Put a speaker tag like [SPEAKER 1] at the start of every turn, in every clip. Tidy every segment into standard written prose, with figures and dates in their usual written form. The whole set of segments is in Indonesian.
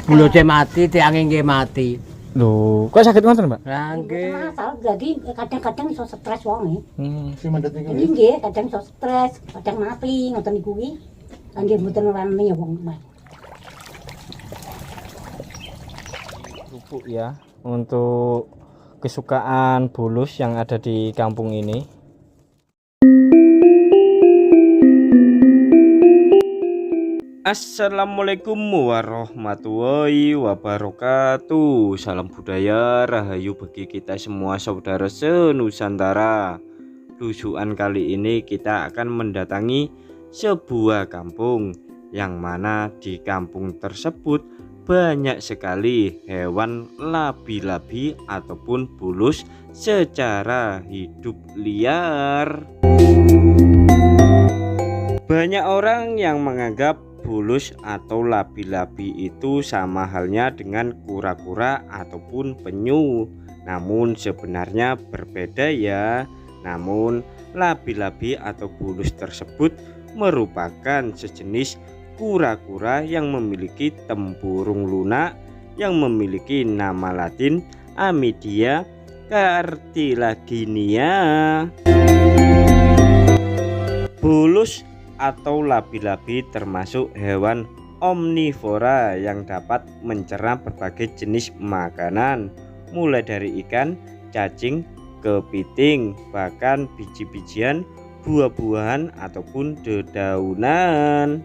[SPEAKER 1] buluse mati, tiange nggih mati.
[SPEAKER 2] Lho, kok sakit ngoten, Mbak?
[SPEAKER 1] Lah nggih.
[SPEAKER 3] Jadi kadang-kadang iso stres wonge.
[SPEAKER 4] Si mandat niku.
[SPEAKER 3] Jadi nggih kadang iso stres, kadang mati ngoten niku kuwi. Nggih mboten wani wong.
[SPEAKER 2] Kerupuk ya untuk kesukaan Bulus yang ada di kampung ini. Assalamualaikum warahmatullahi wabarakatuh. Salam budaya rahayu bagi kita semua saudara senusantara. Lusukan kali ini kita akan mendatangi sebuah kampung yang mana di kampung tersebut banyak sekali hewan labi-labi ataupun bulus secara hidup liar. Banyak orang yang menganggap bulus atau labi-labi itu sama halnya dengan kura-kura ataupun penyu. Namun sebenarnya berbeda ya. Namun labi-labi atau bulus tersebut merupakan sejenis kura-kura yang memiliki tempurung lunak yang memiliki nama Latin Amidia cartilaginia. Bulus atau labi-labi termasuk hewan omnivora yang dapat mencerna berbagai jenis makanan, mulai dari ikan, cacing, kepiting, bahkan biji-bijian, buah-buahan ataupun dedaunan.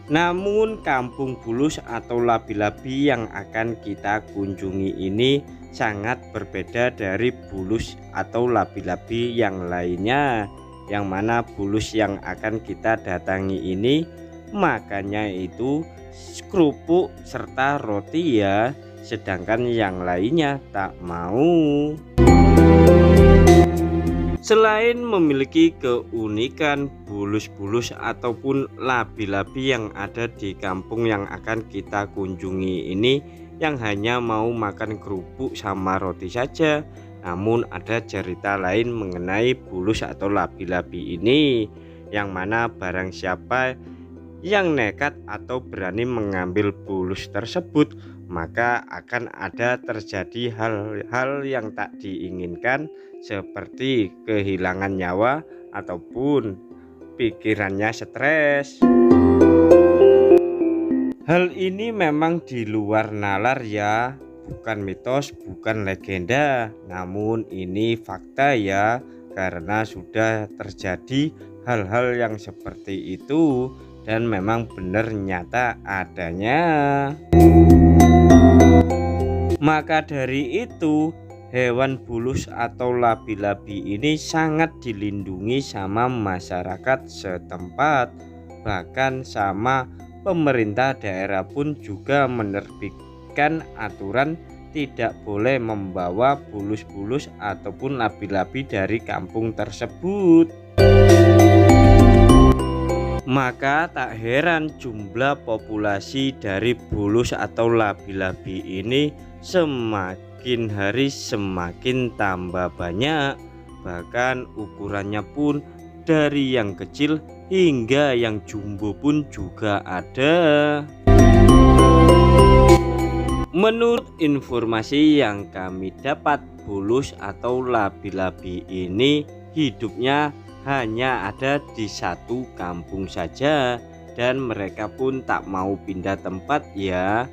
[SPEAKER 2] Namun kampung bulus atau labi-labi yang akan kita kunjungi ini sangat berbeda dari bulus atau labi-labi yang lainnya, yang mana bulus yang akan kita datangi ini makannya itu kerupuk serta roti ya, sedangkan yang lainnya tak mau. Selain memiliki keunikan, bulus-bulus ataupun labi-labi yang ada di kampung yang akan kita kunjungi ini yang hanya mau makan kerupuk sama roti saja. Namun ada cerita lain mengenai bulus atau labi-labi ini, yang mana barang siapa yang nekat atau berani mengambil bulus tersebut, maka akan ada terjadi hal-hal yang tak diinginkan seperti kehilangan nyawa ataupun pikirannya stres. Hal ini memang di luar nalar ya, bukan mitos, bukan legenda, namun ini fakta ya, karena sudah terjadi hal-hal yang seperti itu dan memang benar nyata adanya. Maka dari itu hewan bulus atau labi-labi ini sangat dilindungi sama masyarakat setempat, bahkan sama pemerintah daerah pun juga menerbitkan aturan tidak boleh membawa bulus-bulus ataupun labi-labi dari kampung tersebut. Maka tak heran jumlah populasi dari bulus atau labi-labi ini semakin hari semakin tambah banyak, bahkan ukurannya pun dari yang kecil hingga yang jumbo pun juga ada. Menurut informasi yang kami dapat, bulus atau labi-labi ini hidupnya hanya ada di satu kampung saja dan mereka pun tak mau pindah tempat ya.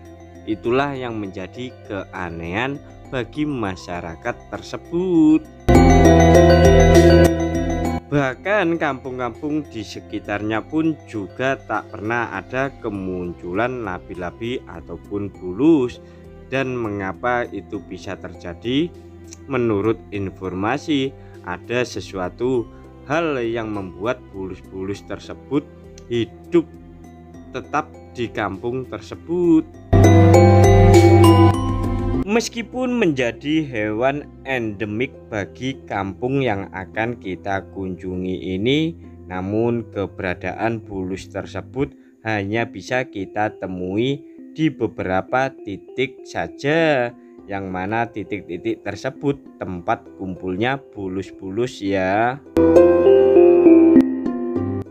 [SPEAKER 2] Itulah yang menjadi keanehan bagi masyarakat tersebut. Bahkan kampung-kampung di sekitarnya pun juga tak pernah ada kemunculan labi-labi ataupun bulus. Dan mengapa itu bisa terjadi? Menurut informasi, ada sesuatu hal yang membuat bulus-bulus tersebut hidup tetap di kampung tersebut. Meskipun menjadi hewan endemik bagi kampung yang akan kita kunjungi ini, namun keberadaan bulus tersebut hanya bisa kita temui di beberapa titik saja, yang mana titik-titik tersebut tempat kumpulnya bulus-bulus ya.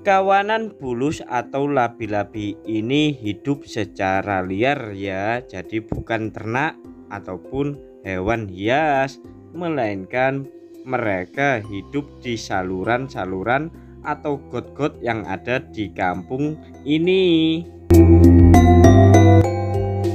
[SPEAKER 2] Kawanan bulus atau labi-labi ini hidup secara liar ya, jadi bukan ternak ataupun hewan hias, melainkan mereka hidup di saluran-saluran atau got-got yang ada di kampung ini.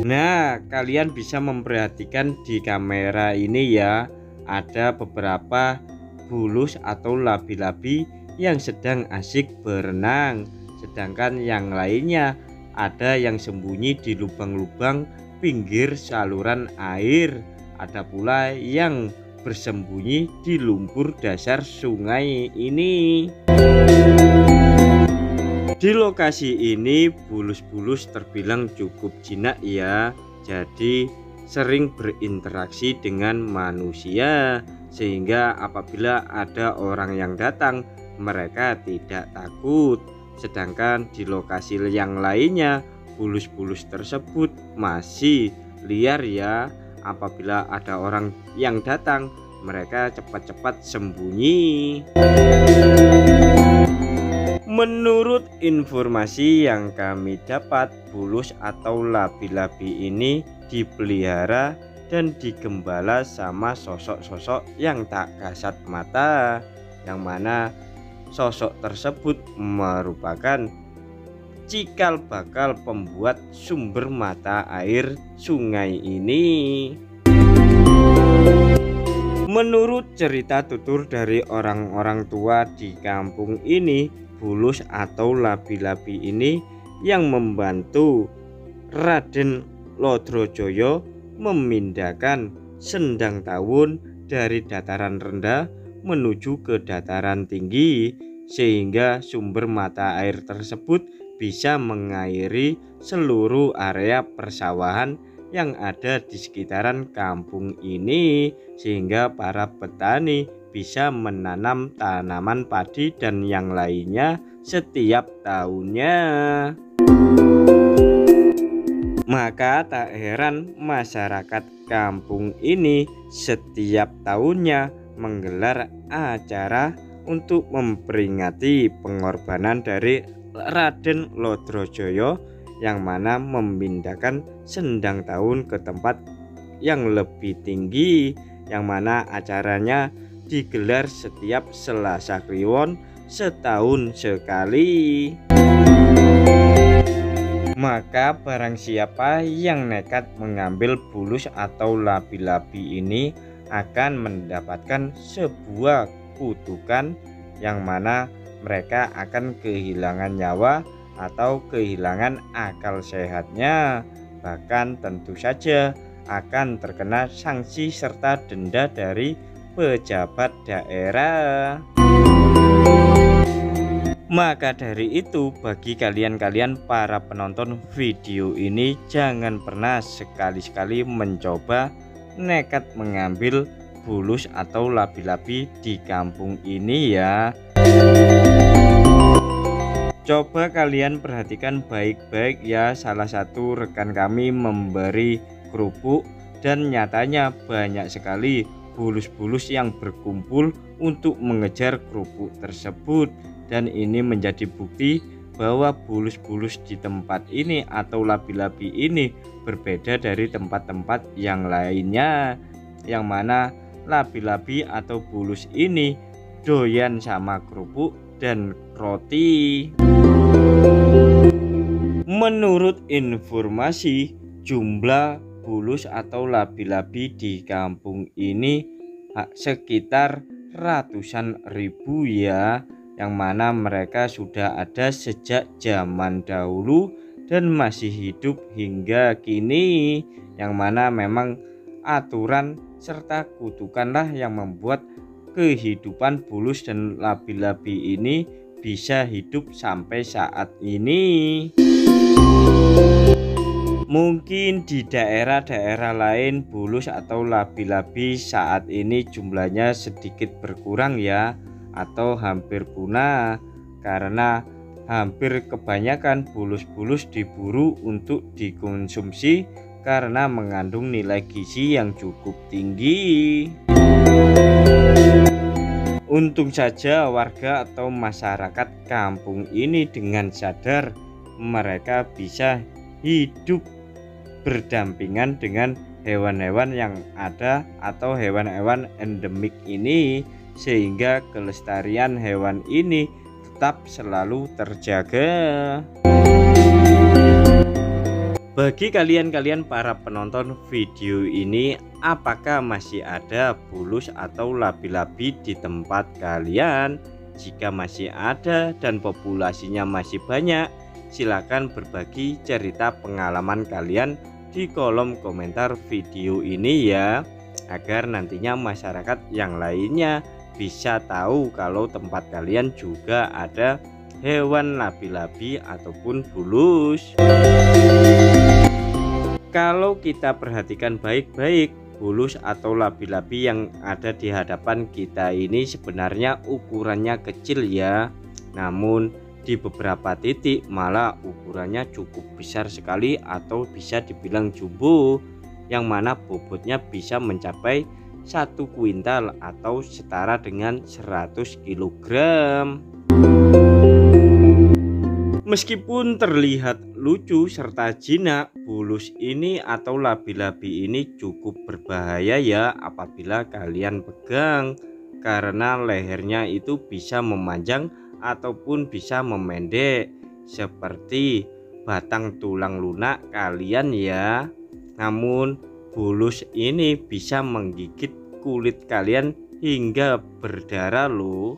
[SPEAKER 2] Nah, kalian bisa memperhatikan di kamera ini ya, ada beberapa bulus atau labi-labi yang sedang asik berenang, sedangkan yang lainnya ada yang sembunyi di lubang-lubang pinggir saluran air, ada pula yang bersembunyi di lumpur dasar sungai ini. Di lokasi ini bulus-bulus terbilang cukup jinak ya, jadi sering berinteraksi dengan manusia, sehingga apabila ada orang yang datang mereka tidak takut. Sedangkan di lokasi yang lainnya bulus-bulus tersebut masih liar ya, apabila ada orang yang datang mereka cepat-cepat sembunyi. Menurut informasi yang kami dapat, bulus atau labi-labi ini dipelihara dan digembala sama sosok-sosok yang tak kasat mata, yang mana sosok tersebut merupakan cikal bakal pembuat sumber mata air sungai ini. Menurut cerita tutur dari orang-orang tua di kampung ini, bulus atau labi-labi ini yang membantu Raden Lodrojoyo memindahkan sendang tawun dari dataran rendah menuju ke dataran tinggi, sehingga sumber mata air tersebut bisa mengairi seluruh area persawahan yang ada di sekitaran kampung ini, sehingga para petani bisa menanam tanaman padi dan yang lainnya setiap tahunnya. Maka tak heran masyarakat kampung ini setiap tahunnya menggelar acara untuk memperingati pengorbanan dari Raden Lodrojoyo, yang mana memindahkan sendang tawun ke tempat yang lebih tinggi, yang mana acaranya digelar setiap Selasa Kliwon setahun sekali. Maka barang siapa yang nekat mengambil bulus atau labi-labi ini akan mendapatkan sebuah kutukan, yang mana mereka akan kehilangan nyawa atau kehilangan akal sehatnya, bahkan tentu saja akan terkena sanksi serta denda dari pejabat daerah. Maka dari itu, bagi kalian-kalian para penonton video ini, jangan pernah sekali-sekali mencoba nekat mengambil bulus atau labi-labi di kampung ini ya. Coba kalian perhatikan baik-baik ya, salah satu rekan kami memberi kerupuk dan nyatanya banyak sekali bulus-bulus yang berkumpul untuk mengejar kerupuk tersebut, dan ini menjadi bukti bahwa bulus-bulus di tempat ini atau labi-labi ini berbeda dari tempat-tempat yang lainnya, yang mana labi-labi atau bulus ini doyan sama kerupuk dan roti. Menurut informasi, jumlah bulus atau labi-labi di kampung ini sekitar ratusan ribu ya, yang mana mereka sudah ada sejak zaman dahulu dan masih hidup hingga kini, yang mana memang aturan serta kutukanlah yang membuat kehidupan bulus dan labi-labi ini bisa hidup sampai saat ini. Mungkin di daerah-daerah lain bulus atau labi-labi saat ini jumlahnya sedikit berkurang ya, atau hampir punah, karena hampir kebanyakan bulus-bulus diburu untuk dikonsumsi karena mengandung nilai gizi yang cukup tinggi. Untung saja warga atau masyarakat kampung ini dengan sadar mereka bisa hidup berdampingan dengan hewan-hewan yang ada atau hewan-hewan endemik ini, sehingga kelestarian hewan ini tetap selalu terjaga. Bagi kalian para penonton video ini, apakah masih ada bulus atau labi-labi di tempat kalian? Jika masih ada dan populasinya masih banyak, silakan berbagi cerita pengalaman kalian di kolom komentar video ini ya, agar nantinya masyarakat yang lainnya bisa tahu kalau tempat kalian juga ada hewan labi-labi ataupun bulus. Kalau kita perhatikan baik-baik, bulus atau labi-labi yang ada di hadapan kita ini sebenarnya ukurannya kecil ya, namun di beberapa titik malah ukurannya cukup besar sekali atau bisa dibilang jumbo, yang mana bobotnya bisa mencapai 1 kuintal atau setara dengan 100 kg. Meskipun terlihat lucu serta jinak, bulus ini atau labi-labi ini cukup berbahaya ya apabila kalian pegang, karena lehernya itu bisa memanjang ataupun bisa memendek seperti batang tulang lunak kalian ya. Namun bulus ini bisa menggigit kulit kalian hingga berdarah loh.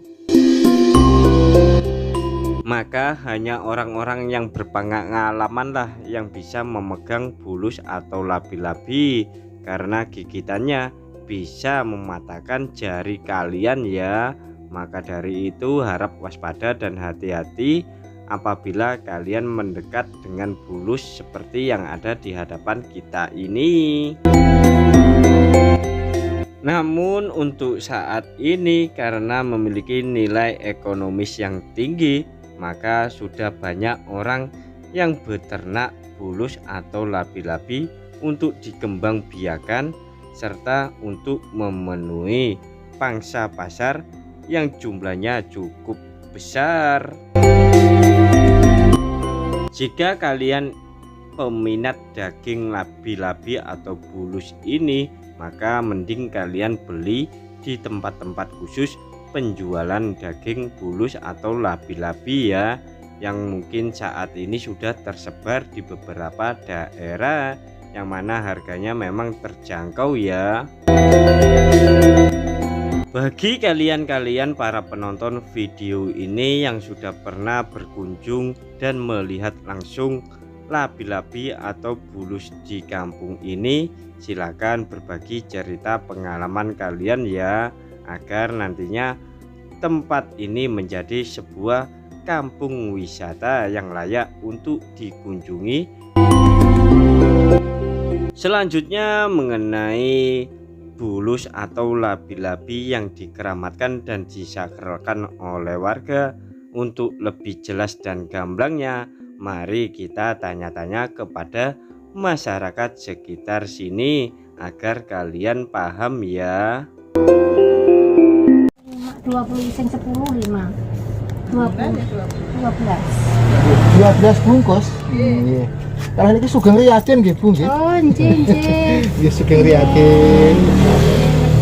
[SPEAKER 2] Maka hanya orang-orang yang berpengalaman lah yang bisa memegang bulus atau labi-labi, karena gigitannya bisa mematahkan jari kalian ya. Maka dari itu harap waspada dan hati-hati apabila kalian mendekat dengan bulus seperti yang ada di hadapan kita ini. Namun untuk saat ini karena memiliki nilai ekonomis yang tinggi, maka sudah banyak orang yang beternak bulus atau labi-labi untuk dikembangbiakan serta untuk memenuhi pangsa pasar yang jumlahnya cukup besar. Jika kalian peminat daging labi-labi atau bulus ini, maka mending kalian beli di tempat-tempat khusus penjualan daging bulus atau labi-labi ya, yang mungkin saat ini sudah tersebar di beberapa daerah yang mana harganya memang terjangkau ya. Bagi kalian para penonton video ini yang sudah pernah berkunjung dan melihat langsung labi-labi atau bulus di kampung ini, silakan berbagi cerita pengalaman kalian ya, agar nantinya tempat ini menjadi sebuah kampung wisata yang layak untuk dikunjungi. Selanjutnya mengenai bulus atau labi-labi yang dikeramatkan dan disakralkan oleh warga, untuk lebih jelas dan gamblangnya mari kita tanya-tanya kepada masyarakat sekitar sini agar kalian paham ya.
[SPEAKER 3] 20 sen 10 5 20
[SPEAKER 4] 12 bungkus. Nggih. Kalau niki sugeng riyaden nggih, Bu nggih.
[SPEAKER 3] oh nggih
[SPEAKER 4] Nggih sugeng riyaden.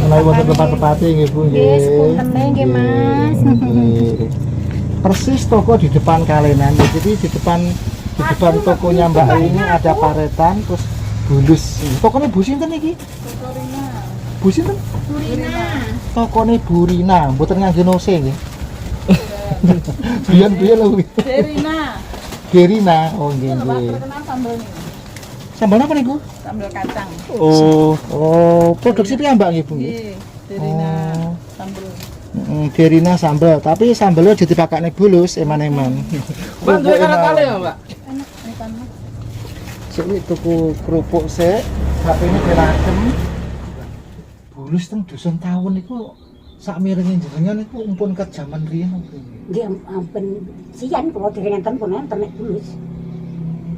[SPEAKER 4] Menawi wonten tempat-tempate nggih, Bu nggih.
[SPEAKER 3] nggih sepuntene nggih Mas.
[SPEAKER 4] Nggih. Persis toko di depan kalenan. Jadi di depan tokonya Mbak ini ada paretan terus bulus. Tokonya Bu sinten iki? Bu sinten?
[SPEAKER 3] Burina.
[SPEAKER 4] Tokonya Burina, mboten ngangge nose nggih. Biyen lho. Gerina, oh nggih nggih. Sambal apa niku?
[SPEAKER 5] Sambal kacang.
[SPEAKER 4] Oh, produksi piyambak nggih, Bu nggih.
[SPEAKER 5] Nggih, Derina sambal.
[SPEAKER 4] Gerina sambal, tapi sambalnya jadi pakane bulus eman-eman.
[SPEAKER 1] Mbak duwe karet kali ya, Mbak?
[SPEAKER 4] Sik tuku kerupuk sik, HP-ne diragem. Bulus teng dusun tawun niku sak miringe jenengan niku umpun ket jaman riyen apa nggih?
[SPEAKER 3] Nggih ampun sian kula direngeten pun enten nek bulus.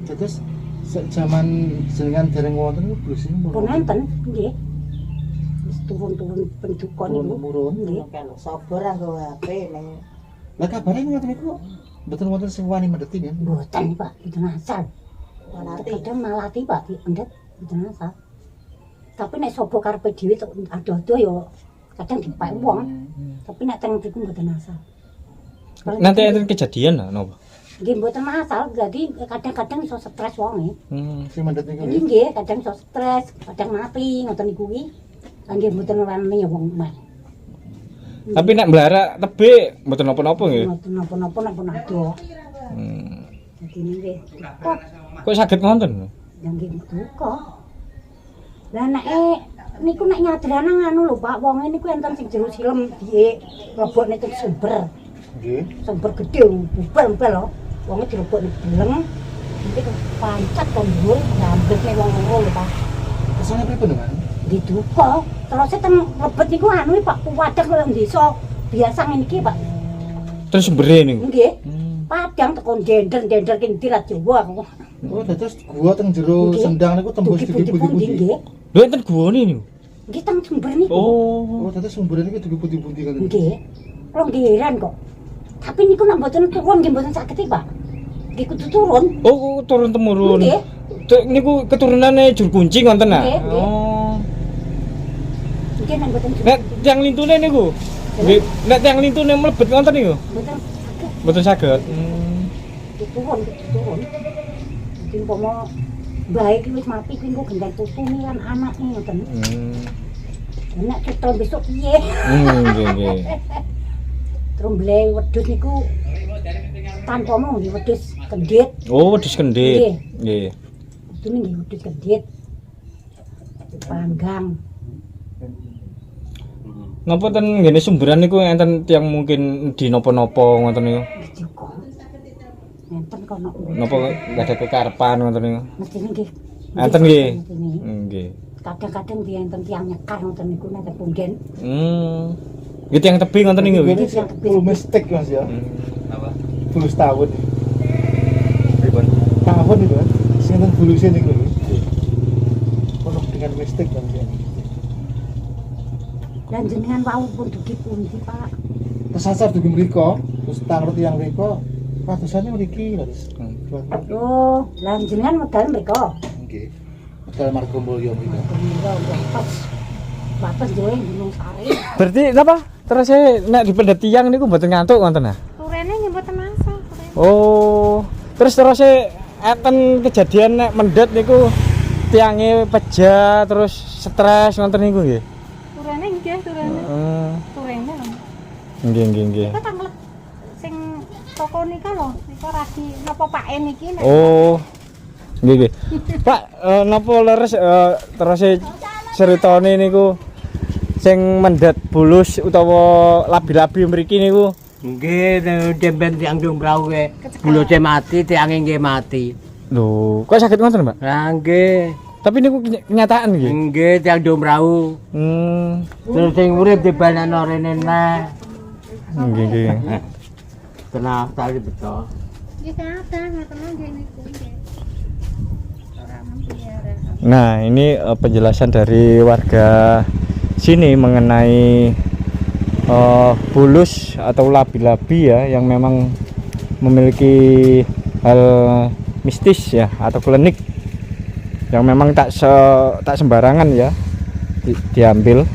[SPEAKER 4] Terus sak jaman jenengan dereng wonten niku bulus niku
[SPEAKER 3] Pun enten nggih. turun-turun penduka niku.
[SPEAKER 4] Turun-turun.
[SPEAKER 3] Nggih.
[SPEAKER 6] Sabar anggo HP ning.
[SPEAKER 4] Lah kabare ngoten niku mboten wonten sing wani mendeti kan?
[SPEAKER 3] Mboten Pak, mboten asal. Kadang malati Pak dipendet mboten asal. Tapi nek sapa karepe dhewe tok ado-ado ya kadang dipaek wong. Tapi nek teng mriku mboten asal.
[SPEAKER 1] Nanti enten kejadian lah napa?
[SPEAKER 3] Nggih mboten asal, jadi kadang-kadang iso stres wonge.
[SPEAKER 4] Sing mendhet niku.
[SPEAKER 3] Nggih, kadang iso stres, kadang mati ngoten niku kuwi. Nggih mboten wani ya wong mah.
[SPEAKER 1] Tapi nek mblara tebe mboten napa-napa nggih.
[SPEAKER 3] Mboten napa-napa nek pun ado.
[SPEAKER 1] Hmm.
[SPEAKER 3] Jadi nggih. Kok
[SPEAKER 1] Kok saged ngonten?
[SPEAKER 3] yang nggih duka. Lah nek niku nek nyadrana nganu lho Pak, wong niku enten sing jero silem piye robotne teng sumber.
[SPEAKER 4] Nggih.
[SPEAKER 3] Sumber gedhe bubal-bubal lho. Wonge dirobokne beleng. Nanti pancat to dhuwur ngambekne wong loro lho Pak.
[SPEAKER 4] Kesane pripun kan?
[SPEAKER 3] Diduka. Terus teng lebet niku anu Pak kuwadeg kaya desa biasa ngene iki Pak.
[SPEAKER 1] Terus sumbere niku.
[SPEAKER 3] Nggih. Padang teko dender-dender ki ndi ra Jawa aku.
[SPEAKER 4] Oh, terus gua teng jero
[SPEAKER 3] Nggih.
[SPEAKER 4] sendang niku tembus
[SPEAKER 3] Dugi
[SPEAKER 4] dugi
[SPEAKER 3] pundi-pundi
[SPEAKER 4] pundi-pundi.
[SPEAKER 3] nggih.
[SPEAKER 1] Lho enten guwane niku.
[SPEAKER 3] Nggih teng sumber niku.
[SPEAKER 1] Oh.
[SPEAKER 4] Oh, terus sumbernya niku dugi pundi-pundi kan?
[SPEAKER 3] Nggih. Kula nggih heran kok. Tapi niku nek mboten turun nggih mboten saged Pak. Nggih kudu turun.
[SPEAKER 1] Oh, turun temurun.
[SPEAKER 3] Nggih.
[SPEAKER 1] Niku keturunane jur kunci ngoten nah.
[SPEAKER 3] Nggih, nggih.
[SPEAKER 1] Oh.
[SPEAKER 3] Nggih nek mboten
[SPEAKER 1] Nek tiang lintune niku. Nggih, nek tiang lintune mlebet ngoten niku.
[SPEAKER 3] mboten saged.
[SPEAKER 1] Mboten saged.
[SPEAKER 3] Turun, turun. Jadi umpama baik wis mati kuwi engko gendang putune lan anake ngoten. Nek kita besok piye?
[SPEAKER 1] Nggih, nggih.
[SPEAKER 3] Terus beli wedhus niku tanpa mau nggih wedhus kendit.
[SPEAKER 1] Oh, wedhus kendit.
[SPEAKER 3] Nggih.
[SPEAKER 1] Nggih.
[SPEAKER 3] Itu nggih wedhus kendit. Panggang.
[SPEAKER 1] Napa ten ngene sumberan niku enten tiyang mungkin di napa-napa ngoten niku.
[SPEAKER 3] Juga. Enten kono.
[SPEAKER 1] Napa enggak ada kekarepan ngoten niku.
[SPEAKER 3] Mestine nggih.
[SPEAKER 1] Enten nggih.
[SPEAKER 3] Mestine.
[SPEAKER 1] Nggih.
[SPEAKER 3] Kadang-kadang dia enten tiyang nyekar ngoten niku nek punggen.
[SPEAKER 1] Nggih tiyang tebing ngoten niku.
[SPEAKER 3] Nggih, tiyang tebing.
[SPEAKER 4] Full mistake Mas ya.
[SPEAKER 2] Apa?
[SPEAKER 4] Fulus tahun.
[SPEAKER 2] Pripun?
[SPEAKER 4] Tahun itu kan. Sing enten bulusé niku. Penuh dengan mistake kan ya.
[SPEAKER 3] Dan jenengan wau pun dugi pundi Pak?
[SPEAKER 4] Kesasar dugi mriko, terus tangrut yang mriko, padusane mriki terus.
[SPEAKER 3] Oh, lan jenengan medal mriko.
[SPEAKER 4] Nggih. Medal Margomulyo mriko.
[SPEAKER 3] Batas jowe Gunung Sari.
[SPEAKER 1] Berarti napa? Terus nek di pendet tiang niku mboten ngantuk ngoten nah.
[SPEAKER 3] Turene nggih mboten masa.
[SPEAKER 1] Oh. Terus enten kejadian nek mendet niku tiange pejah terus stres ngoten niku nggih.
[SPEAKER 3] Turene nggih, turene. Turene.
[SPEAKER 1] Nggih, nggih, nggih.
[SPEAKER 3] Iku tanglet sing toko nika lho, nika radi napa pake niki nek.
[SPEAKER 1] Oh. Nggih, nggih. Pak, napa leres terus ceritane niku sing mendet bulus utawa labi-labi mriki niku.
[SPEAKER 6] Nggih, demben tiang Dombrau ke buluse mati, tiange nggih mati.
[SPEAKER 1] Lho, kok sakit ngoten, Mbak?
[SPEAKER 6] Lah nggih.
[SPEAKER 1] Tapi niku kenyataan nggih.
[SPEAKER 6] Nggih, tiang Dombrau. Terus sing urip di banana rene nah.
[SPEAKER 1] Nggih, nggih.
[SPEAKER 6] Tenang tali betul.
[SPEAKER 3] Nggih ada ngoten nggih niku nggih.
[SPEAKER 1] Nah, ini penjelasan dari warga sini mengenai bulus atau labi-labi ya yang memang memiliki hal mistis ya atau klinik yang memang tak sembarangan ya diambil.